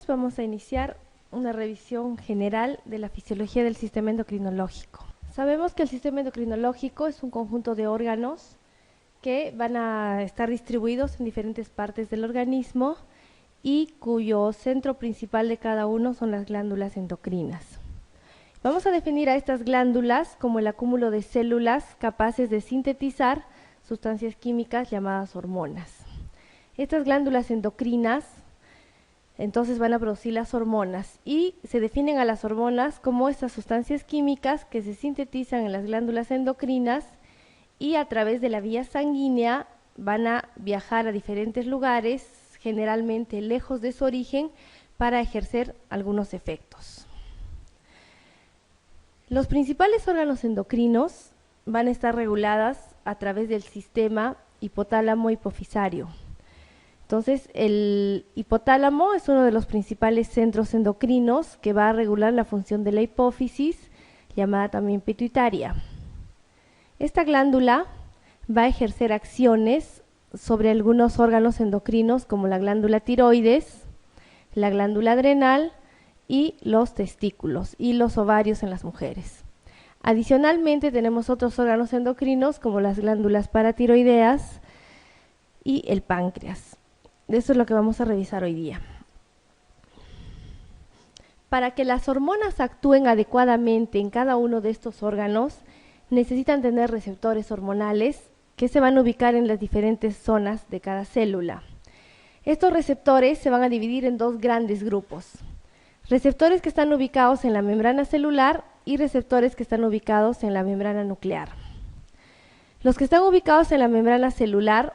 Vamos a iniciar una revisión general de la fisiología del sistema endocrinológico. Sabemos que el sistema endocrinológico es un conjunto de órganos que van a estar distribuidos en diferentes partes del organismo y cuyo centro principal de cada uno son las glándulas endocrinas. Vamos a definir a estas glándulas como el acúmulo de células capaces de sintetizar sustancias químicas llamadas hormonas. Estas glándulas endocrinas entonces van a producir las hormonas y se definen a las hormonas como estas sustancias químicas que se sintetizan en las glándulas endocrinas y a través de la vía sanguínea van a viajar a diferentes lugares, generalmente lejos de su origen, para ejercer algunos efectos. Los principales órganos endocrinos van a estar reguladas a través del sistema hipotálamo hipofisario. Entonces, el hipotálamo es uno de los principales centros endocrinos que va a regular la función de la hipófisis, llamada también pituitaria. Esta glándula va a ejercer acciones sobre algunos órganos endocrinos como la glándula tiroides, la glándula adrenal y los testículos y los ovarios en las mujeres. Adicionalmente tenemos otros órganos endocrinos como las glándulas paratiroideas y el páncreas. Eso es lo que vamos a revisar hoy día. Para que las hormonas actúen adecuadamente en cada uno de estos órganos, necesitan tener receptores hormonales que se van a ubicar en las diferentes zonas de cada célula. Estos receptores se van a dividir en dos grandes grupos. Receptores que están ubicados en la membrana celular y receptores que están ubicados en la membrana nuclear. Los que están ubicados en la membrana celular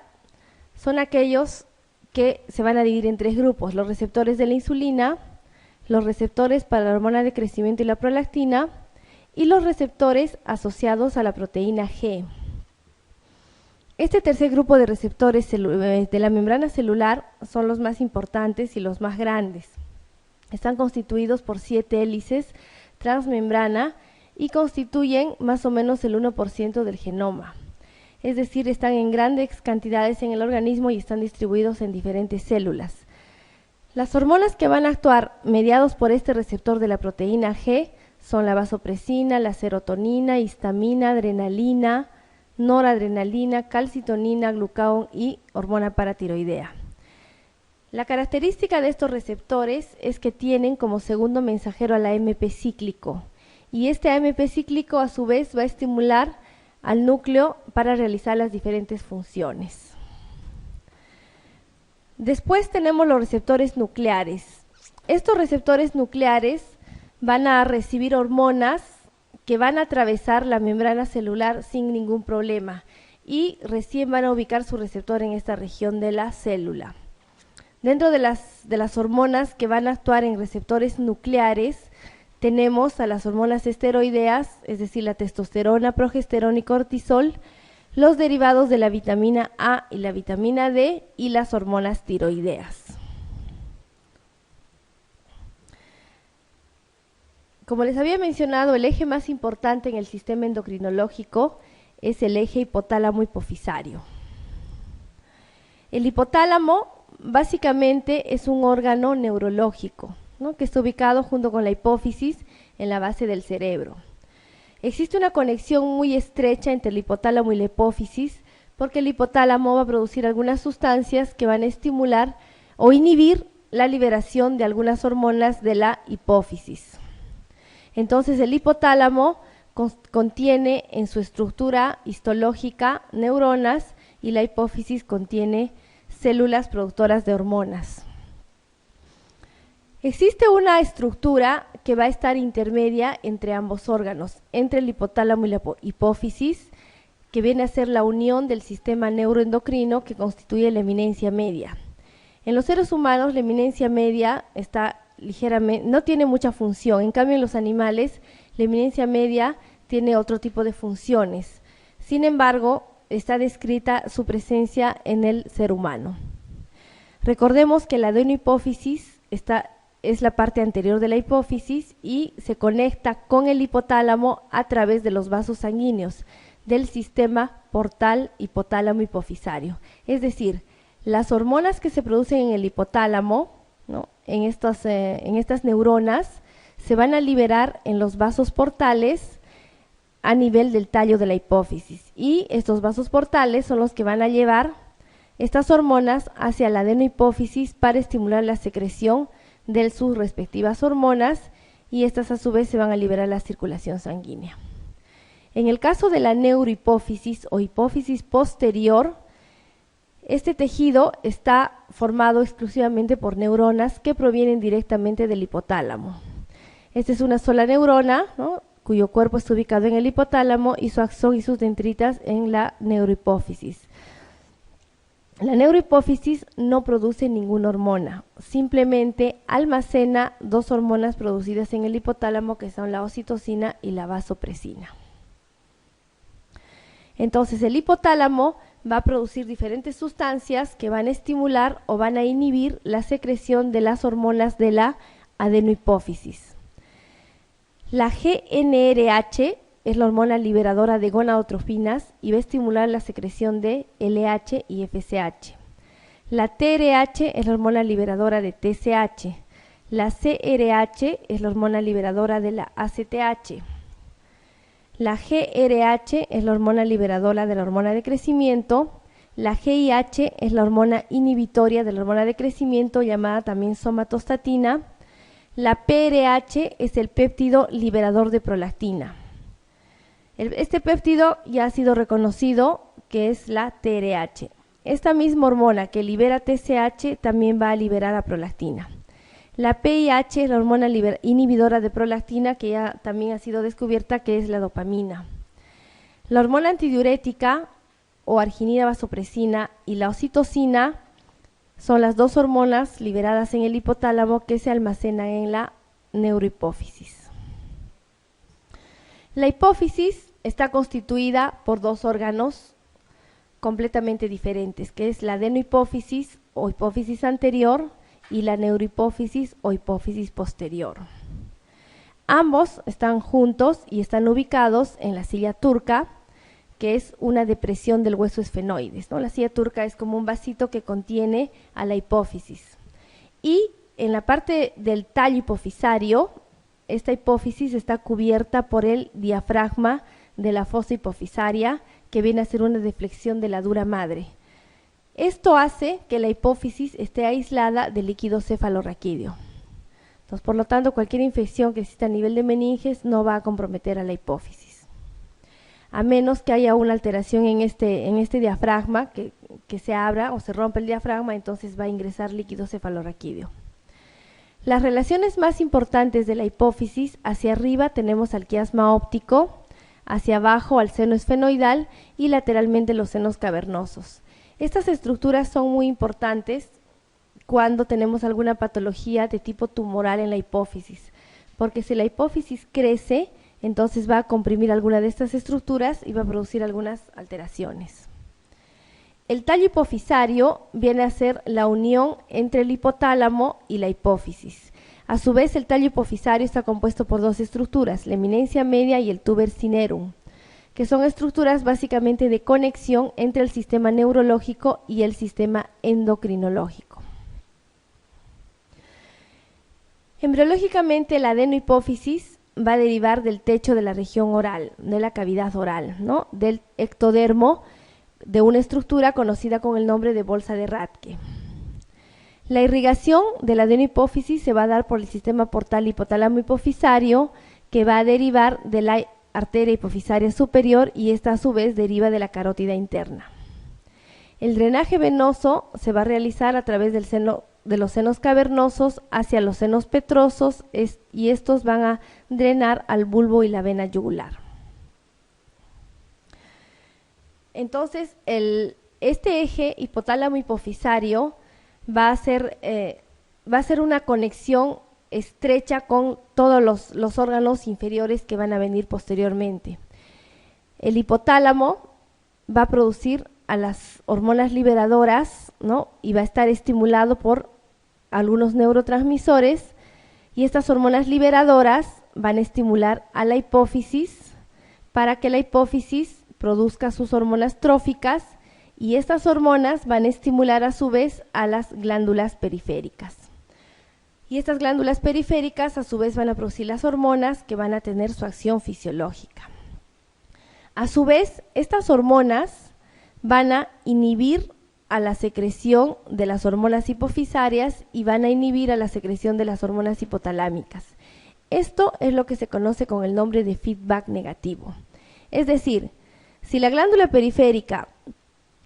son aquellos que se van a dividir en tres grupos: los receptores de la insulina, los receptores para la hormona de crecimiento y la prolactina y los receptores asociados a la proteína G. Este tercer grupo de receptores de la membrana celular son los más importantes y los más grandes. Están constituidos por 7 hélices transmembrana y constituyen más o menos el 1% del genoma. Es decir, están en grandes cantidades en el organismo y están distribuidos en diferentes células. Las hormonas que van a actuar mediados por este receptor de la proteína G son la vasopresina, la serotonina, histamina, adrenalina, noradrenalina, calcitonina, glucagón y hormona paratiroidea. La característica de estos receptores es que tienen como segundo mensajero al AMP cíclico, y este AMP cíclico a su vez va a estimular al núcleo para realizar las diferentes funciones. Después tenemos los receptores nucleares. Estos receptores nucleares van a recibir hormonas que van a atravesar la membrana celular sin ningún problema y recién van a ubicar su receptor en esta región de la célula. Dentro de las hormonas que van a actuar en receptores nucleares tenemos a las hormonas esteroideas, es decir, la testosterona, progesterona y cortisol, los derivados de la vitamina A y la vitamina D y las hormonas tiroideas. Como les había mencionado, el eje más importante en el sistema endocrinológico es el eje hipotálamo hipofisario. El hipotálamo básicamente es un órgano neurológico, ¿no?, que está ubicado junto con la hipófisis en la base del cerebro. Existe una conexión muy estrecha entre el hipotálamo y la hipófisis porque el hipotálamo va a producir algunas sustancias que van a estimular o inhibir la liberación de algunas hormonas de la hipófisis. Entonces el hipotálamo contiene en su estructura histológica neuronas y la hipófisis contiene células productoras de hormonas. Existe una estructura que va a estar intermedia entre ambos órganos, entre el hipotálamo y la hipófisis, que viene a ser la unión del sistema neuroendocrino que constituye la eminencia media. En los seres humanos la eminencia media está ligeramente, no tiene mucha función, en cambio en los animales la eminencia media tiene otro tipo de funciones. Sin embargo, está descrita su presencia en el ser humano. Recordemos que la adenohipófisis es la parte anterior de la hipófisis y se conecta con el hipotálamo a través de los vasos sanguíneos del sistema portal hipotálamo hipofisario. Es decir, las hormonas que se producen en el hipotálamo, ¿no?, en estas neuronas se van a liberar en los vasos portales a nivel del tallo de la hipófisis, y estos vasos portales son los que van a llevar estas hormonas hacia la adenohipófisis para estimular la secreción de sus respectivas hormonas, y estas a su vez se van a liberar a la circulación sanguínea. En el caso de la neurohipófisis o hipófisis posterior, este tejido está formado exclusivamente por neuronas que provienen directamente del hipotálamo. Esta es una sola neurona, ¿no?, cuyo cuerpo está ubicado en el hipotálamo y su axón y sus dendritas en la neurohipófisis. La neurohipófisis no produce ninguna hormona, simplemente almacena dos hormonas producidas en el hipotálamo, que son la oxitocina y la vasopresina. Entonces el hipotálamo va a producir diferentes sustancias que van a estimular o van a inhibir la secreción de las hormonas de la adenohipófisis. La GnRH es la hormona liberadora de gonadotrofinas y va a estimular la secreción de LH y FSH. La TRH es la hormona liberadora de TSH. La CRH es la hormona liberadora de la ACTH. La GRH es la hormona liberadora de la hormona de crecimiento. La GIH es la hormona inhibitoria de la hormona de crecimiento, llamada también somatostatina. La PRH es el péptido liberador de prolactina. Este péptido ya ha sido reconocido, que es la TRH. Esta misma hormona que libera TSH también va a liberar a prolactina. La PIH es la hormona inhibidora de prolactina, que ya también ha sido descubierta, que es la dopamina. La hormona antidiurética o arginina vasopresina y la oxitocina son las dos hormonas liberadas en el hipotálamo que se almacenan en la neurohipófisis. La hipófisis está constituida por dos órganos completamente diferentes, que es la adenohipófisis o hipófisis anterior y la neurohipófisis o hipófisis posterior. Ambos están juntos y están ubicados en la silla turca, que es una depresión del hueso esfenoides, ¿no? La silla turca es como un vasito que contiene a la hipófisis. Y en la parte del tallo hipofisario, esta hipófisis está cubierta por el diafragma de la fosa hipofisaria, que viene a ser una deflexión de la dura madre. Esto hace que la hipófisis esté aislada del líquido cefalorraquídeo. Entonces, por lo tanto, cualquier infección que exista a nivel de meninges no va a comprometer a la hipófisis, a menos que haya una alteración en este diafragma, que se abra o se rompe el diafragma, entonces va a ingresar líquido cefalorraquídeo. Las relaciones más importantes de la hipófisis: hacia arriba tenemos al quiasma óptico, hacia abajo al seno esfenoidal y lateralmente los senos cavernosos. Estas estructuras son muy importantes cuando tenemos alguna patología de tipo tumoral en la hipófisis, porque si la hipófisis crece, entonces va a comprimir alguna de estas estructuras y va a producir algunas alteraciones. El tallo hipofisario viene a ser la unión entre el hipotálamo y la hipófisis. A su vez, el tallo hipofisario está compuesto por dos estructuras, la eminencia media y el tuber cinerum, que son estructuras básicamente de conexión entre el sistema neurológico y el sistema endocrinológico. Embriológicamente, la adenohipófisis va a derivar del techo de la región oral, de la cavidad oral, ¿no?, del ectodermo, de una estructura conocida con el nombre de bolsa de Rathke. La irrigación de la adenohipófisis se va a dar por el sistema portal hipotálamo hipofisario, que va a derivar de la arteria hipofisaria superior, y esta a su vez deriva de la carótida interna. El drenaje venoso se va a realizar a través de los senos cavernosos hacia los senos petrosos, y estos van a drenar al bulbo y la vena yugular. Entonces, este eje hipotálamo hipofisario va a ser una conexión estrecha con todos los órganos inferiores que van a venir posteriormente. El hipotálamo va a producir a las hormonas liberadoras, ¿no?, y va a estar estimulado por algunos neurotransmisores, y estas hormonas liberadoras van a estimular a la hipófisis para que la hipófisis produzca sus hormonas tróficas, y estas hormonas van a estimular a su vez a las glándulas periféricas. Y estas glándulas periféricas a su vez van a producir las hormonas que van a tener su acción fisiológica. A su vez, estas hormonas van a inhibir a la secreción de las hormonas hipofisarias y van a inhibir a la secreción de las hormonas hipotalámicas. Esto es lo que se conoce con el nombre de feedback negativo. Es decir, si la glándula periférica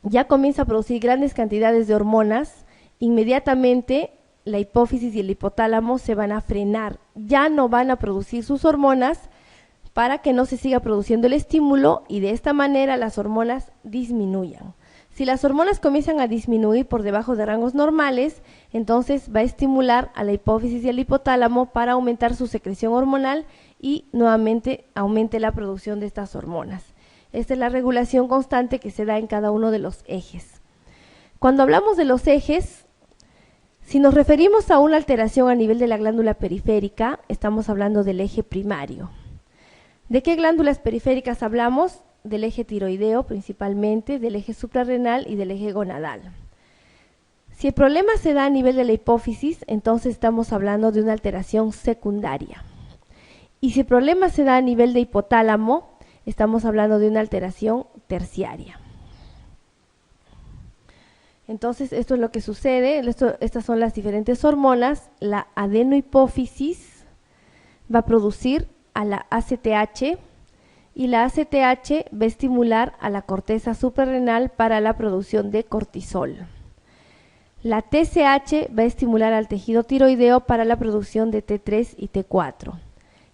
ya comienza a producir grandes cantidades de hormonas, inmediatamente la hipófisis y el hipotálamo se van a frenar, ya no van a producir sus hormonas para que no se siga produciendo el estímulo y de esta manera las hormonas disminuyan. Si las hormonas comienzan a disminuir por debajo de rangos normales, entonces va a estimular a la hipófisis y al hipotálamo para aumentar su secreción hormonal y nuevamente aumente la producción de estas hormonas. Esta es la regulación constante que se da en cada uno de los ejes. Cuando hablamos de los ejes, si nos referimos a una alteración a nivel de la glándula periférica, estamos hablando del eje primario. ¿De qué glándulas periféricas hablamos? Del eje tiroideo principalmente, del eje suprarrenal y del eje gonadal. Si el problema se da a nivel de la hipófisis, entonces estamos hablando de una alteración secundaria. Y si el problema se da a nivel de hipotálamo, estamos hablando de una alteración terciaria. Entonces, esto es lo que sucede, estas son las diferentes hormonas. La adenohipófisis va a producir a la ACTH y la ACTH va a estimular a la corteza suprarrenal para la producción de cortisol. La TSH va a estimular al tejido tiroideo para la producción de T3 y T4.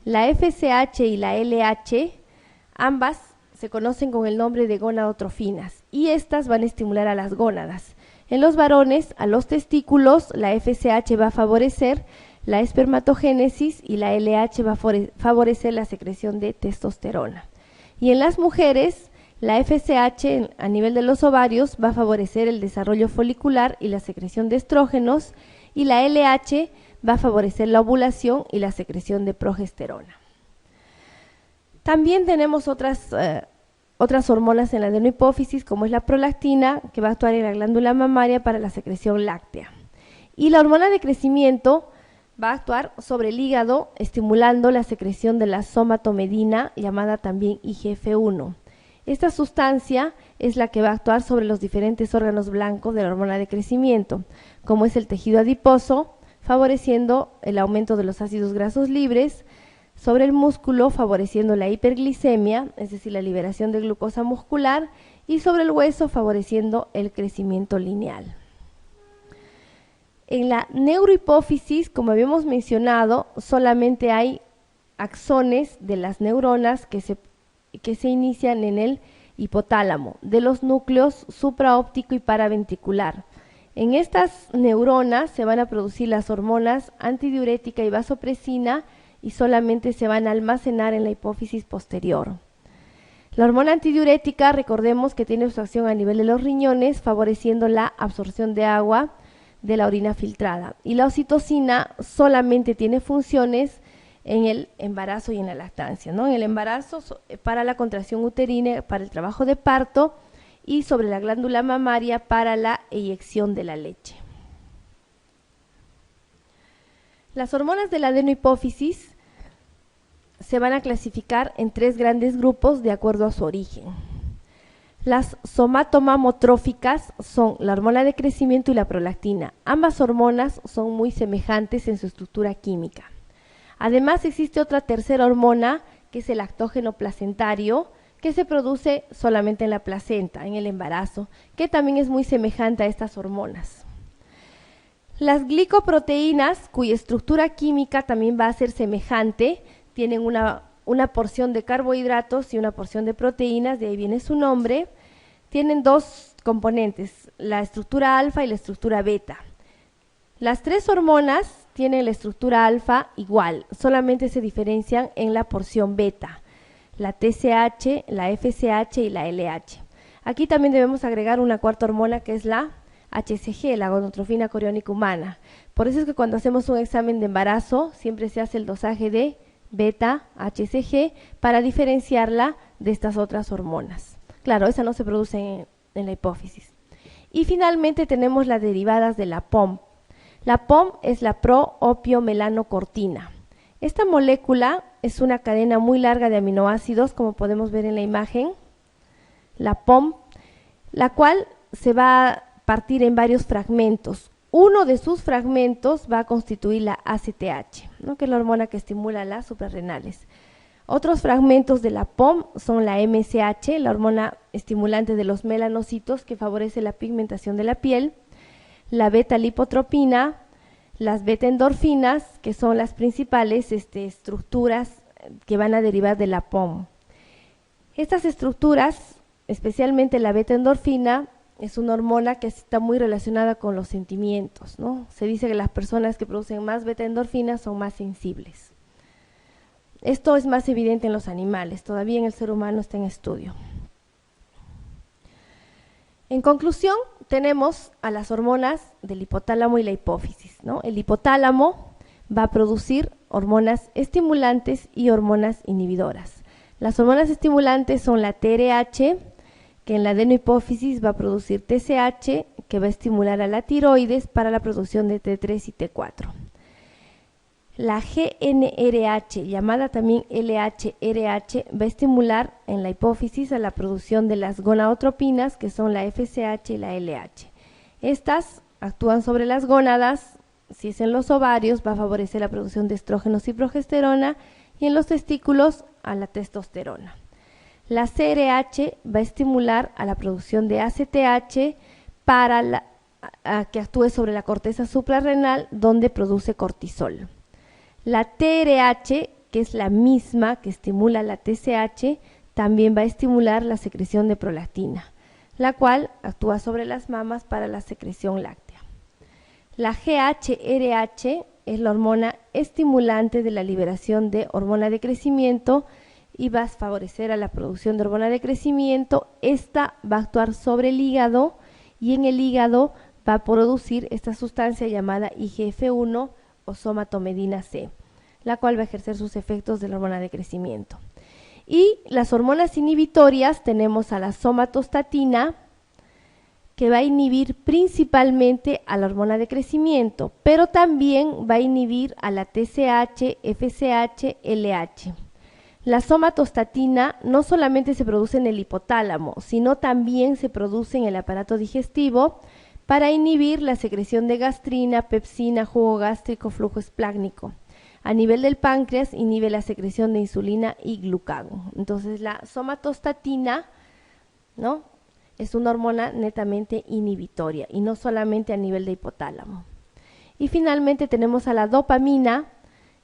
La FSH y la LH, ambas se conocen con el nombre de gonadotrofinas y estas van a estimular a las gónadas. En los varones, a los testículos, la FSH va a favorecer la espermatogénesis y la LH va a favorecer la secreción de testosterona. Y en las mujeres, la FSH a nivel de los ovarios va a favorecer el desarrollo folicular y la secreción de estrógenos y la LH va a favorecer la ovulación y la secreción de progesterona. También tenemos otras hormonas en la adenohipófisis, como es la prolactina, que va a actuar en la glándula mamaria para la secreción láctea. Y la hormona de crecimiento va a actuar sobre el hígado, estimulando la secreción de la somatomedina, llamada también IGF-1. Esta sustancia es la que va a actuar sobre los diferentes órganos blancos de la hormona de crecimiento, como es el tejido adiposo, favoreciendo el aumento de los ácidos grasos libres, sobre el músculo, favoreciendo la hiperglicemia, es decir, la liberación de glucosa muscular, y sobre el hueso, favoreciendo el crecimiento lineal. En la neurohipófisis, como habíamos mencionado, solamente hay axones de las neuronas que se inician en el hipotálamo, de los núcleos supraóptico y paraventricular. En estas neuronas se van a producir las hormonas antidiurética y vasopresina y solamente se van a almacenar en la hipófisis posterior. La hormona antidiurética, recordemos que tiene su acción a nivel de los riñones, favoreciendo la absorción de agua de la orina filtrada. Y la oxitocina solamente tiene funciones en el embarazo y en la lactancia, ¿no? En el embarazo para la contracción uterina, para el trabajo de parto, y sobre la glándula mamaria para la eyección de la leche. Las hormonas de la adenohipófisis se van a clasificar en tres grandes grupos de acuerdo a su origen. Las somatomamotróficas son la hormona de crecimiento y la prolactina. Ambas hormonas son muy semejantes en su estructura química. Además existe otra tercera hormona que es el lactógeno placentario, que se produce solamente en la placenta, en el embarazo, que también es muy semejante a estas hormonas. Las glicoproteínas, cuya estructura química también va a ser semejante, tienen una porción de carbohidratos y una porción de proteínas, de ahí viene su nombre. Tienen dos componentes, la estructura alfa y la estructura beta. Las tres hormonas tienen la estructura alfa igual, solamente se diferencian en la porción beta, la TSH, la FSH y la LH. Aquí también debemos agregar una cuarta hormona que es la HCG, la gonotrofina coriónica humana. Por eso es que cuando hacemos un examen de embarazo siempre se hace el dosaje de beta HCG para diferenciarla de estas otras hormonas. Claro, esa no se produce en la hipófisis. Y finalmente tenemos las derivadas de la POMP. La POM es la pro-opiomelanocortina. Esta molécula es una cadena muy larga de aminoácidos, como podemos ver en la imagen, la POM, la cual se va a partir en varios fragmentos. Uno de sus fragmentos va a constituir la ACTH, ¿no?, que es la hormona que estimula las suprarrenales. Otros fragmentos de la POM son la MSH, la hormona estimulante de los melanocitos que favorece la pigmentación de la piel, la beta-lipotropina, las beta-endorfinas, que son las principales estructuras que van a derivar de la POM. Estas estructuras, especialmente la beta-endorfina, es una hormona que está muy relacionada con los sentimientos, ¿no? Se dice que las personas que producen más beta-endorfinas son más sensibles. Esto es más evidente en los animales, todavía en el ser humano está en estudio. En conclusión, tenemos a las hormonas del hipotálamo y la hipófisis, ¿no? El hipotálamo va a producir hormonas estimulantes y hormonas inhibidoras. Las hormonas estimulantes son la TRH, que en la adenohipófisis va a producir TSH, que va a estimular a la tiroides para la producción de T3 y T4. La GnRH, llamada también LHRH, va a estimular en la hipófisis a la producción de las gonadotropinas, que son la FSH y la LH. Estas actúan sobre las gónadas, si es en los ovarios, va a favorecer la producción de estrógenos y progesterona, y en los testículos a la testosterona. La CRH va a estimular a la producción de ACTH para que actúe sobre la corteza suprarrenal, donde produce cortisol. La TRH, que es la misma que estimula la TSH, también va a estimular la secreción de prolactina, la cual actúa sobre las mamas para la secreción láctea. La GHRH es la hormona estimulante de la liberación de hormona de crecimiento y va a favorecer a la producción de hormona de crecimiento. Esta va a actuar sobre el hígado y en el hígado va a producir esta sustancia llamada IGF-1 o somatomedina C, la cual va a ejercer sus efectos de la hormona de crecimiento. Y las hormonas inhibitorias tenemos a la somatostatina, que va a inhibir principalmente a la hormona de crecimiento, pero también va a inhibir a la TSH, FSH, LH. La somatostatina no solamente se produce en el hipotálamo, sino también se produce en el aparato digestivo para inhibir la secreción de gastrina, pepsina, jugo gástrico, flujo esplácnico. A nivel del páncreas inhibe la secreción de insulina y glucagón. Entonces la somatostatina, ¿no?, es una hormona netamente inhibitoria y no solamente a nivel de hipotálamo. Y finalmente tenemos a la dopamina,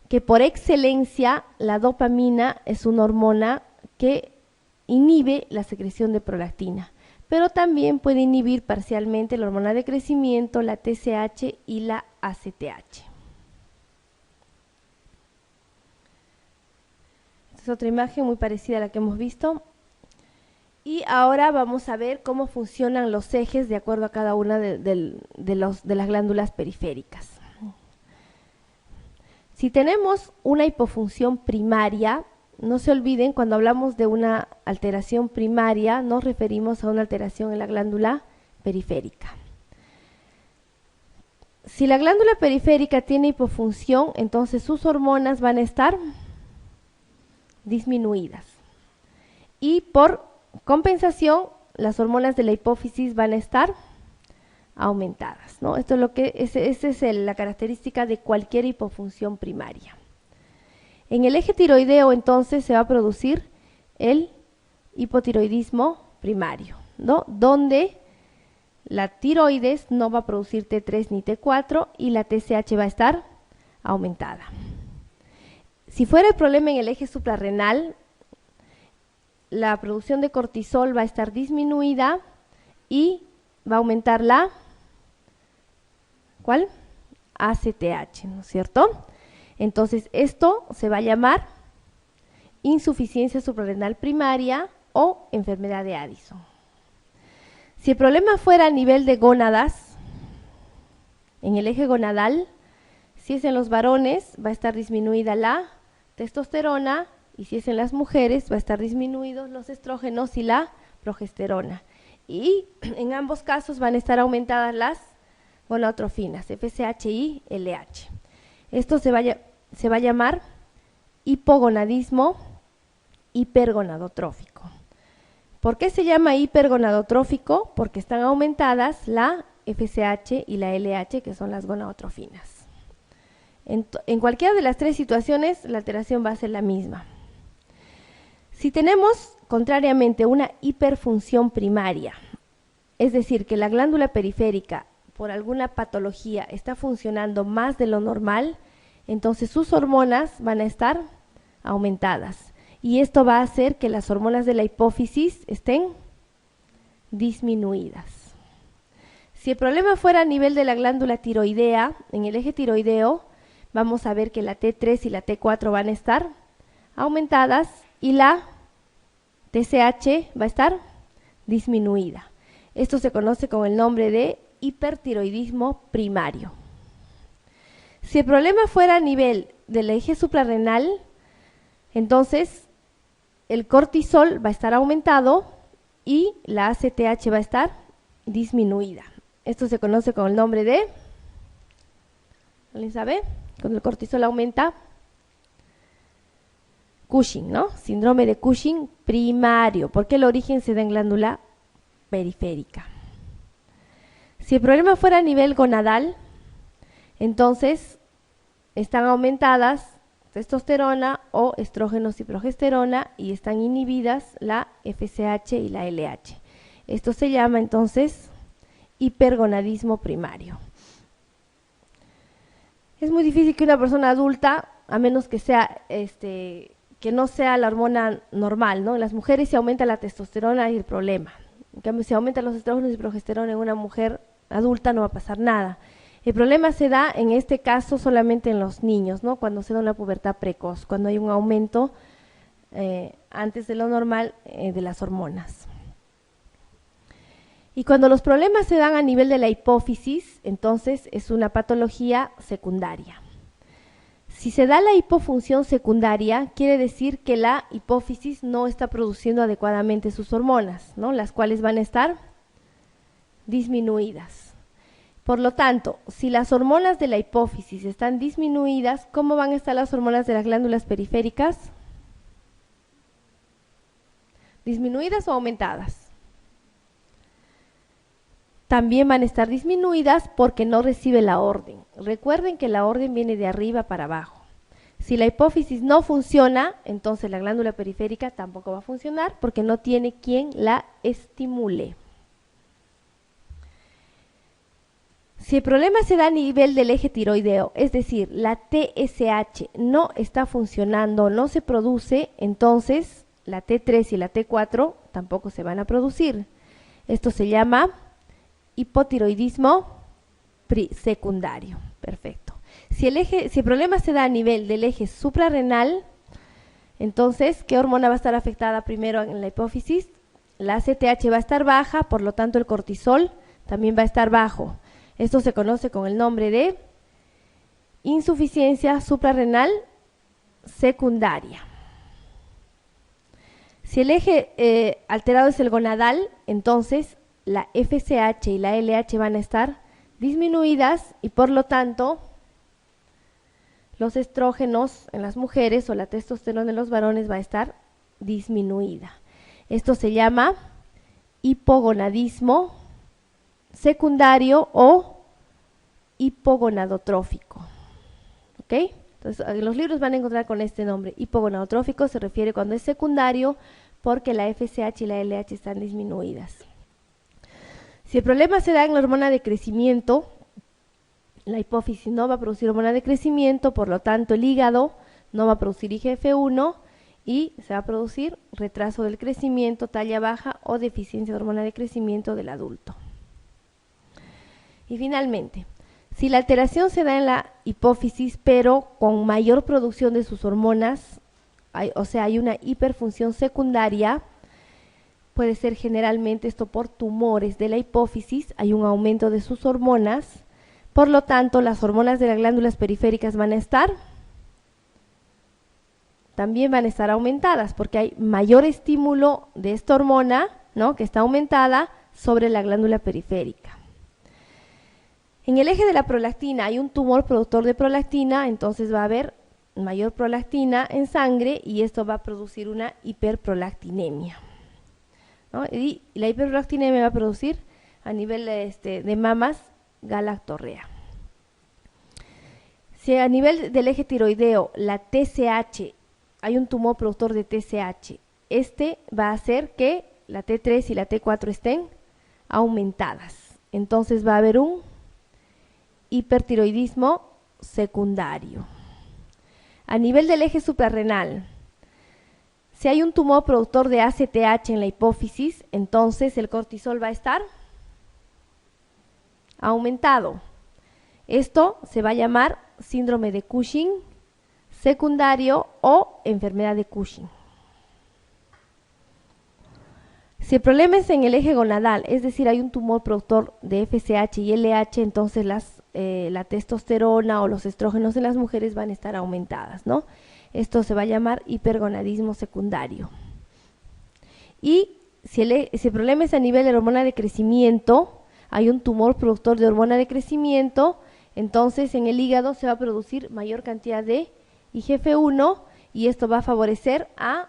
que por excelencia la dopamina es una hormona que inhibe la secreción de prolactina, pero también puede inhibir parcialmente la hormona de crecimiento, la TSH y la ACTH. Esta es otra imagen muy parecida a la que hemos visto. Y ahora vamos a ver cómo funcionan los ejes de acuerdo a cada una de las glándulas periféricas. Si tenemos una hipofunción primaria, no se olviden, cuando hablamos de una alteración primaria, nos referimos a una alteración en la glándula periférica. Si la glándula periférica tiene hipofunción, entonces sus hormonas van a estar disminuidas. Y por compensación, las hormonas de la hipófisis van a estar aumentadas, ¿no? Esto es lo que esa es la característica de cualquier hipofunción primaria. En el eje tiroideo, entonces, se va a producir el hipotiroidismo primario, ¿no?, donde la tiroides no va a producir T3 ni T4 y la TSH va a estar aumentada. Si fuera el problema en el eje suprarrenal, la producción de cortisol va a estar disminuida y va a aumentar la ¿cuál? ACTH, ¿no es cierto? Entonces esto se va a llamar insuficiencia suprarrenal primaria o enfermedad de Addison. Si el problema fuera a nivel de gónadas, en el eje gonadal, si es en los varones va a estar disminuida la testosterona y si es en las mujeres va a estar disminuidos los estrógenos y la progesterona. Y en ambos casos van a estar aumentadas las gonadotrofinas, FSH y LH. Esto se va a llamar hipogonadismo hipergonadotrófico. ¿Por qué se llama hipergonadotrófico? Porque están aumentadas la FSH y la LH, que son las gonadotrofinas. En cualquiera de las tres situaciones, la alteración va a ser la misma. Si tenemos, contrariamente, una hiperfunción primaria, es decir, que la glándula periférica, por alguna patología, está funcionando más de lo normal, entonces sus hormonas van a estar aumentadas. Y esto va a hacer que las hormonas de la hipófisis estén disminuidas. Si el problema fuera a nivel de la glándula tiroidea, en el eje tiroideo, vamos a ver que la T3 y la T4 van a estar aumentadas y la TSH va a estar disminuida. Esto se conoce con el nombre de hipertiroidismo primario. Si el problema fuera a nivel del eje suprarrenal, entonces el cortisol va a estar aumentado y la ACTH va a estar disminuida. Esto se conoce con el nombre de, ¿alguien sabe? Cuando el cortisol aumenta, Cushing, ¿no? Síndrome de Cushing primario, porque el origen se da en glándula periférica. Si el problema fuera a nivel gonadal, entonces están aumentadas testosterona o estrógenos y progesterona y están inhibidas la FSH y la LH. Esto se llama entonces hipergonadismo primario. Es muy difícil que una persona adulta, a menos que sea que no sea la hormona normal, ¿no? En las mujeres si aumenta la testosterona hay el problema. En cambio, si aumentan los estrógenos y progesterona en una mujer adulta no va a pasar nada. El problema se da en este caso solamente en los niños, ¿no? Cuando se da una pubertad precoz, cuando hay un aumento antes de lo normal de las hormonas. Y cuando los problemas se dan a nivel de la hipófisis, entonces es una patología secundaria. Si se da la hipofunción secundaria, quiere decir que la hipófisis no está produciendo adecuadamente sus hormonas, ¿no? Las cuales van a estar disminuidas. Por lo tanto, si las hormonas de la hipófisis están disminuidas, ¿cómo van a estar las hormonas de las glándulas periféricas? ¿Disminuidas o aumentadas? También van a estar disminuidas porque no recibe la orden. Recuerden que la orden viene de arriba para abajo. Si la hipófisis no funciona, entonces la glándula periférica tampoco va a funcionar porque no tiene quien la estimule. Si el problema se da a nivel del eje tiroideo, es decir, la TSH no está funcionando, no se produce, entonces la T3 y la T4 tampoco se van a producir. Esto se llama hipotiroidismo secundario. Perfecto. Si el problema se da a nivel del eje suprarrenal, entonces, ¿qué hormona va a estar afectada primero en la hipófisis? La ACTH va a estar baja, por lo tanto el cortisol también va a estar bajo. Esto se conoce con el nombre de insuficiencia suprarrenal secundaria. Si el eje alterado es el gonadal, entonces la FSH y la LH van a estar disminuidas y por lo tanto los estrógenos en las mujeres o la testosterona en los varones va a estar disminuida. Esto se llama hipogonadismo secundario o hipogonadotrófico. ¿Ok? Entonces, en los libros van a encontrar con este nombre. Hipogonadotrófico se refiere cuando es secundario porque la FSH y la LH están disminuidas. Si el problema se da en la hormona de crecimiento, la hipófisis no va a producir hormona de crecimiento, por lo tanto el hígado no va a producir IGF-1 y se va a producir retraso del crecimiento, talla baja o deficiencia de hormona de crecimiento del adulto. Y finalmente, si la alteración se da en la hipófisis, pero con mayor producción de sus hormonas, o sea, hay una hiperfunción secundaria, puede ser generalmente esto por tumores de la hipófisis, hay un aumento de sus hormonas, por lo tanto, las hormonas de las glándulas periféricas también van a estar aumentadas, porque hay mayor estímulo de esta hormona, ¿no?, que está aumentada sobre la glándula periférica. En el eje de la prolactina hay un tumor productor de prolactina, entonces va a haber mayor prolactina en sangre y esto va a producir una hiperprolactinemia, ¿no? Y la hiperprolactinemia va a producir a nivel de mamas galactorrea. Si a nivel del eje tiroideo la TSH, hay un tumor productor de TSH, este va a hacer que la T3 y la T4 estén aumentadas. Entonces va a haber un hipertiroidismo secundario. A nivel del eje suprarrenal, si hay un tumor productor de ACTH en la hipófisis, entonces el cortisol va a estar aumentado. Esto se va a llamar síndrome de Cushing secundario o enfermedad de Cushing. Si el problema es en el eje gonadal, es decir, hay un tumor productor de FSH y LH, entonces la testosterona o los estrógenos en las mujeres van a estar aumentadas, ¿no? Esto se va a llamar hipergonadismo secundario. Y si el problema es a nivel de la hormona de crecimiento, hay un tumor productor de hormona de crecimiento, entonces en el hígado se va a producir mayor cantidad de IGF-1 y esto va a favorecer a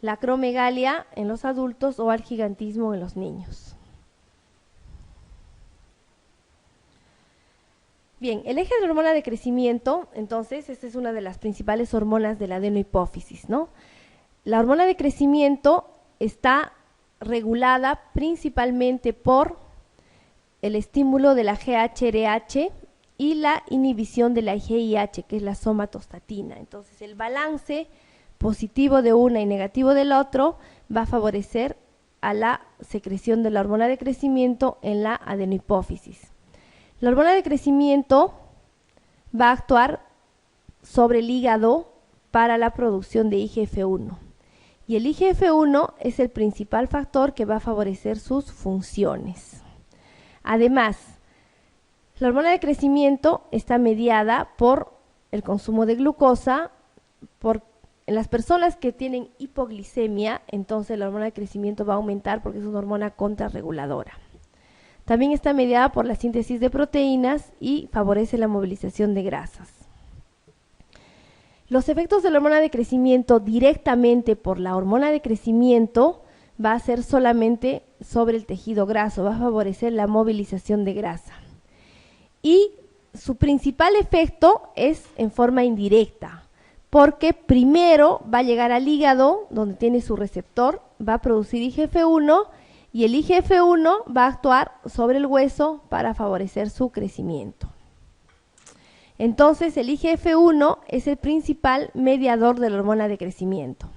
la acromegalia en los adultos o al gigantismo en los niños. Bien, el eje de la hormona de crecimiento, entonces, esta es una de las principales hormonas de la adenohipófisis, ¿no? La hormona de crecimiento está regulada principalmente por el estímulo de la GHRH y la inhibición de la GIH, que es la somatostatina. Entonces, el balance positivo de una y negativo del otro va a favorecer a la secreción de la hormona de crecimiento en la adenohipófisis. La hormona de crecimiento va a actuar sobre el hígado para la producción de IGF-1 y el IGF-1 es el principal factor que va a favorecer sus funciones. Además, la hormona de crecimiento está mediada por el consumo de glucosa, en las personas que tienen hipoglicemia, entonces la hormona de crecimiento va a aumentar porque es una hormona contrarreguladora. También está mediada por la síntesis de proteínas y favorece la movilización de grasas. Los efectos de la hormona de crecimiento directamente por la hormona de crecimiento va a ser solamente sobre el tejido graso, va a favorecer la movilización de grasa. Y su principal efecto es en forma indirecta, porque primero va a llegar al hígado, donde tiene su receptor, va a producir IGF-1 y el IGF-1 va a actuar sobre el hueso para favorecer su crecimiento. Entonces, el IGF-1 es el principal mediador de la hormona de crecimiento.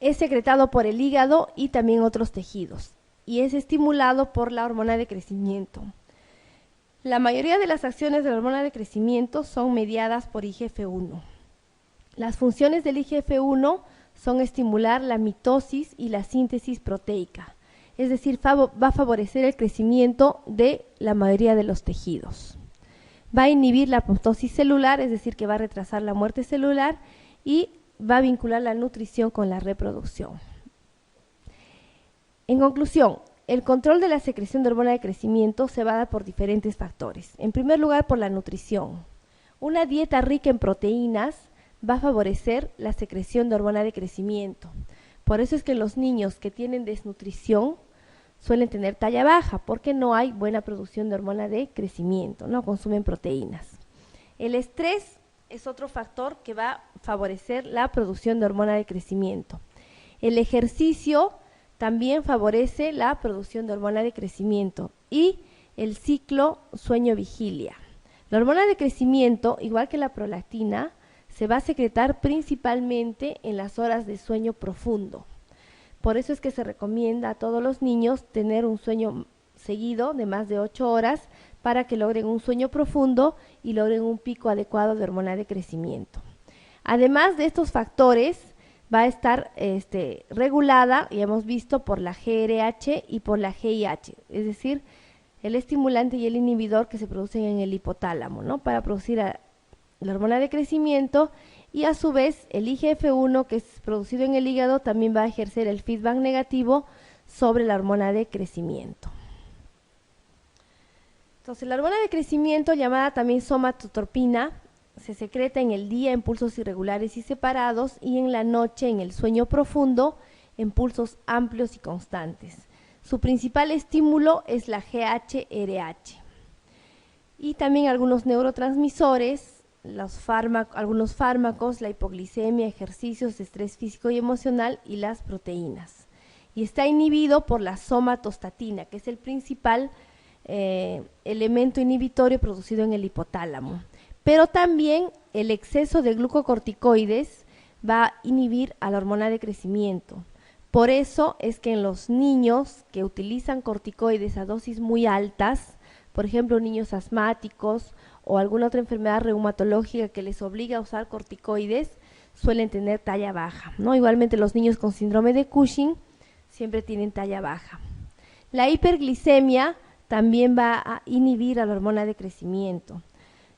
Es secretado por el hígado y también otros tejidos, y es estimulado por la hormona de crecimiento. La mayoría de las acciones de la hormona de crecimiento son mediadas por IGF-1. Las funciones del IGF-1 son estimular la mitosis y la síntesis proteica, es decir, va a favorecer el crecimiento de la mayoría de los tejidos. Va a inhibir la apoptosis celular, es decir, que va a retrasar la muerte celular y va a vincular la nutrición con la reproducción. En conclusión, el control de la secreción de hormona de crecimiento se va a dar por diferentes factores. En primer lugar, por la nutrición. Una dieta rica en proteínas va a favorecer la secreción de hormona de crecimiento. Por eso es que los niños que tienen desnutrición suelen tener talla baja, porque no hay buena producción de hormona de crecimiento, no consumen proteínas. El estrés es otro factor que va a favorecer la producción de hormona de crecimiento. El ejercicio también favorece la producción de hormona de crecimiento y el ciclo sueño-vigilia. La hormona de crecimiento, igual que la prolactina, se va a secretar principalmente en las horas de sueño profundo. Por eso es que se recomienda a todos los niños tener un sueño seguido de más de 8 horas para que logren un sueño profundo y logren un pico adecuado de hormona de crecimiento. Además de estos factores, va a estar regulada, ya hemos visto, por la GRH y por la GIH, es decir, el estimulante y el inhibidor que se producen en el hipotálamo, ¿no? Para producir la hormona de crecimiento, y a su vez el IGF-1 que es producido en el hígado también va a ejercer el feedback negativo sobre la hormona de crecimiento. Entonces, la hormona de crecimiento, llamada también somatotropina, se secreta en el día en pulsos irregulares y separados y en la noche en el sueño profundo en pulsos amplios y constantes. Su principal estímulo es la GHRH. Y también algunos neurotransmisores, algunos fármacos, la hipoglicemia, ejercicios, estrés físico y emocional y las proteínas. Y está inhibido por la somatostatina, que es el principal elemento inhibitorio producido en el hipotálamo. Pero también el exceso de glucocorticoides va a inhibir a la hormona de crecimiento. Por eso es que en los niños que utilizan corticoides a dosis muy altas, por ejemplo, niños asmáticos o alguna otra enfermedad reumatológica que les obliga a usar corticoides, suelen tener talla baja, ¿no? Igualmente los niños con síndrome de Cushing siempre tienen talla baja. La hiperglicemia también va a inhibir a la hormona de crecimiento.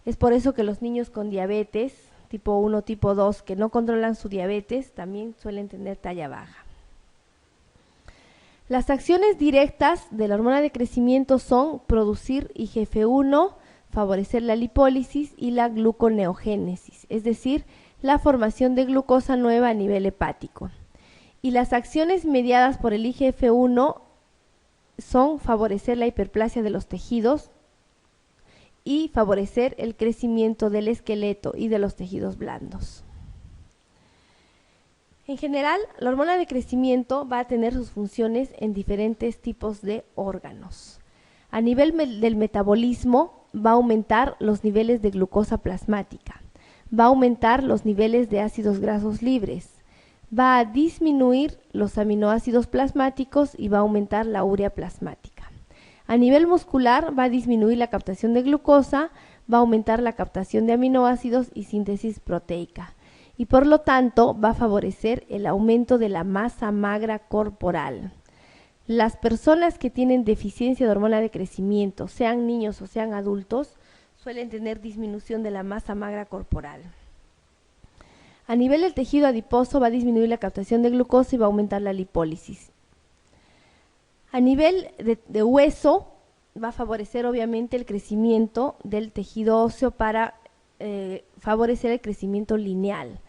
Es por eso que los niños con diabetes, tipo 1, tipo 2, que no controlan su diabetes, también suelen tener talla baja. Las acciones directas de la hormona de crecimiento son producir IGF-1, favorecer la lipólisis y la gluconeogénesis, es decir, la formación de glucosa nueva a nivel hepático. Y las acciones mediadas por el IGF-1 son favorecer la hiperplasia de los tejidos y favorecer el crecimiento del esqueleto y de los tejidos blandos. En general, la hormona de crecimiento va a tener sus funciones en diferentes tipos de órganos. A nivel del metabolismo, va a aumentar los niveles de glucosa plasmática, va a aumentar los niveles de ácidos grasos libres, va a disminuir los aminoácidos plasmáticos y va a aumentar la urea plasmática. A nivel muscular va a disminuir la captación de glucosa, va a aumentar la captación de aminoácidos y síntesis proteica. Y por lo tanto va a favorecer el aumento de la masa magra corporal. Las personas que tienen deficiencia de hormona de crecimiento, sean niños o sean adultos, suelen tener disminución de la masa magra corporal. A nivel del tejido adiposo va a disminuir la captación de glucosa y va a aumentar la lipólisis. A nivel de hueso va a favorecer obviamente el crecimiento del tejido óseo para favorecer el crecimiento lineal,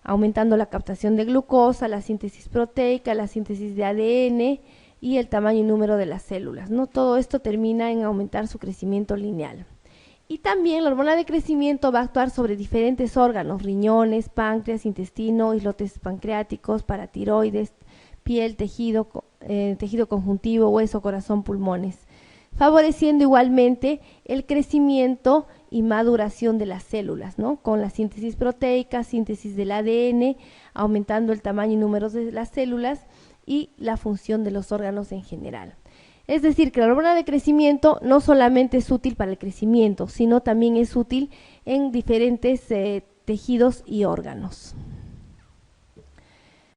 aumentando la captación de glucosa, la síntesis proteica, la síntesis de ADN y el tamaño y número de las células, ¿no? Todo esto termina en aumentar su crecimiento lineal. Y también la hormona de crecimiento va a actuar sobre diferentes órganos, riñones, páncreas, intestino, islotes pancreáticos, paratiroides, piel, tejido conjuntivo, hueso, corazón, pulmones, favoreciendo igualmente el crecimiento y maduración de las células, ¿no? Con la síntesis proteica, síntesis del ADN, aumentando el tamaño y número de las células y la función de los órganos en general. Es decir, que la hormona de crecimiento no solamente es útil para el crecimiento, sino también es útil en diferentes tejidos y órganos.